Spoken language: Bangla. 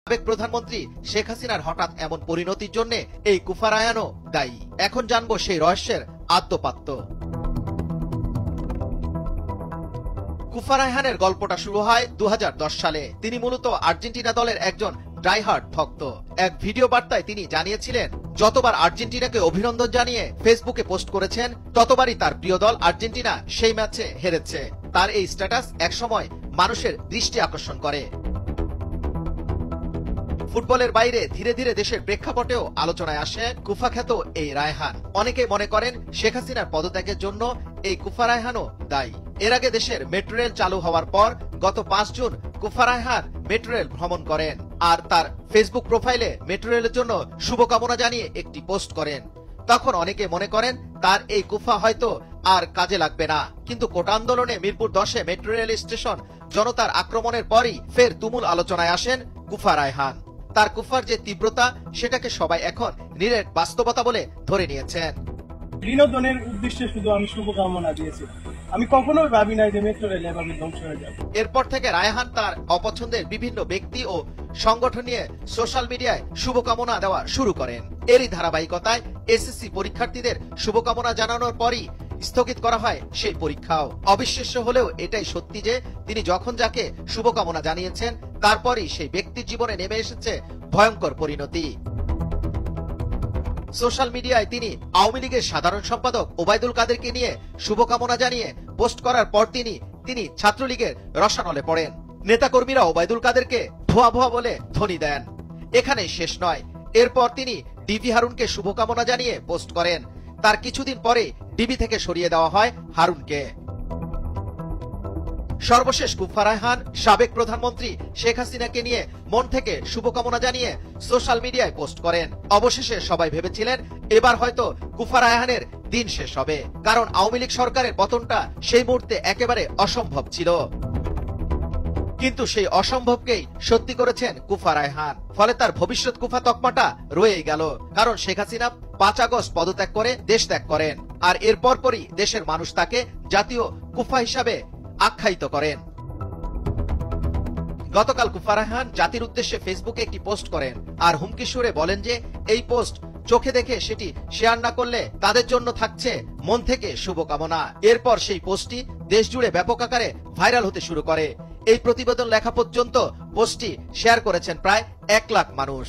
সাবেক প্রধানমন্ত্রী শেখ হাসিনার হঠাৎ এমন পরিণতির জন্য এই কুফা রায়হানও দায়ী। এখন জানবো সেই রহস্যের আদ্যপাত্য। কুফা রায়হানের গল্পটা শুরু হয় 2010 সালে। তিনি মূলত আর্জেন্টিনা দলের একজন ডাইহার্ড ভক্ত। এক ভিডিও বার্তায় তিনি জানিয়েছিলেন, যতবার আর্জেন্টিনাকে অভিনন্দন জানিয়ে ফেসবুকে পোস্ট করেছেন, ততবারই তার প্রিয় দল আর্জেন্টিনা সেই ম্যাচে হেরেছে। তার এই স্ট্যাটাস একসময় মানুষের দৃষ্টি আকর্ষণ করে। ফুটবলের বাইরে ধীরে ধীরে দেশের প্রেক্ষাপটেও আলোচনায় আসে কুফা খ্যাত এই রায়হান। অনেকে মনে করেন শেখ হাসিনার পদত্যাগের জন্য এই কুফা রায়হানও দায়ী। এর আগে দেশের মেট্রো রেল চালু হওয়ার পর গত 5 জুন কুফা রায়হান মেট্রো রেল ভ্রমণ করেন আর তার ফেসবুক প্রোফাইলে মেট্রো রেলের জন্য শুভকামনা জানিয়ে একটি পোস্ট করেন। তখন অনেকে মনে করেন তার এই কুফা হয়তো আর কাজে লাগবে না, কিন্তু কোটা আন্দোলনে মিরপুর 10-এ মেট্রো রেল স্টেশন জনতার আক্রমণের পরই ফের তুমুল আলোচনায় আসেন কুফা রায়হান। তার কুফার যে তীব্রতা, সেটাকে সবাই এখন নিরেট বাস্তবতা বলে ধরে নিয়েছেন। বিনোদনের উদ্দেশ্যে শুধু আমি শুভকামনা দিয়েছি, আমি কখনোই ভাবি নাই যে মেট্রো রেল এভাবে ধ্বংস হয়ে যাবে। এরপর থেকে রায়হান তার অপছন্দের বিভিন্ন ব্যক্তি ও সংগঠন নিয়ে সোশ্যাল মিডিয়ায় শুভকামনা দেওয়া শুরু করেন। এরই ধারাবাহিকতায় এসএসসি পরীক্ষার্থীদের শুভকামনা জানানোর পরই স্থগিত করা হয় সেই পরীক্ষাও। অবিশ্বাস্য হলেও এটাই সত্যি যে তিনি যখন যাকে শুভকামনা জানিয়েছেন, তারপরই সেই ব্যক্তির জীবনে নেমে এসেছে ভয়ঙ্কর পরিণতি। সোশ্যাল মিডিয়ায় তিনি আওয়ামী লীগের সাধারণ সম্পাদক ওবায়দুল কাদেরকে নিয়ে শুভকামনা জানিয়ে পোস্ট করার পর তিনি ছাত্রলীগের রসানলে পড়েন। নেতাকর্মীরা ওবায়দুল কাদেরকে ভুয়া ভুয়া বলে ধ্বনি দেন। এখানে শেষ নয়, এরপর তিনি ডিবি হারুনকে শুভকামনা জানিয়ে পোস্ট করেন। তার কিছুদিন পরে ডিবি থেকে সরিয়ে দেওয়া হয় হারুনকে। সর্বশেষ কুফা রায়হান সাবেক প্রধানমন্ত্রী শেখ হাসিনাকে নিয়ে মন থেকে শুভকামনা জানিয়ে সোশ্যাল মিডিয়ায় পোস্ট করেন। অবশেষে সবাই ভেবেছিলেন এবার হয়তো কুফা রায়হানের দিন শেষ হবে, কারণ আওয়ামী লীগ সরকারের পতনটা সেই মুহূর্তে একেবারে অসম্ভব ছিল। কিন্তু সেই অসম্ভবকেই সত্যি করেছেন কুফা রায়হান। ফলে তার ভবিষ্যৎ কুফা তকমাটা রয়েই গেল, কারণ শেখ হাসিনা 5 আগস্ট পদত্যাগ করে দেশ ত্যাগ করেন, আর এর পরপরই দেশের মানুষ তাকে জাতীয় কুফা হিসাবে আখ্যায়িত করেন। গতকাল কুফা রায়হান জাতির উদ্দেশ্যে ফেসবুকে একটি পোস্ট করেন আর হুমকি সুরে বলেন যে এই পোস্ট চোখে দেখে সেটি শেয়ার না করলে তাদের জন্য থাকছে মন থেকে শুভকামনা। এরপর সেই পোস্টটি দেশ জুড়ে ব্যাপক আকারে ভাইরাল হতে শুরু করে। এই প্রতিবেদন লেখা পর্যন্ত পোস্টটি শেয়ার করেছেন প্রায় 1 লাখ মানুষ।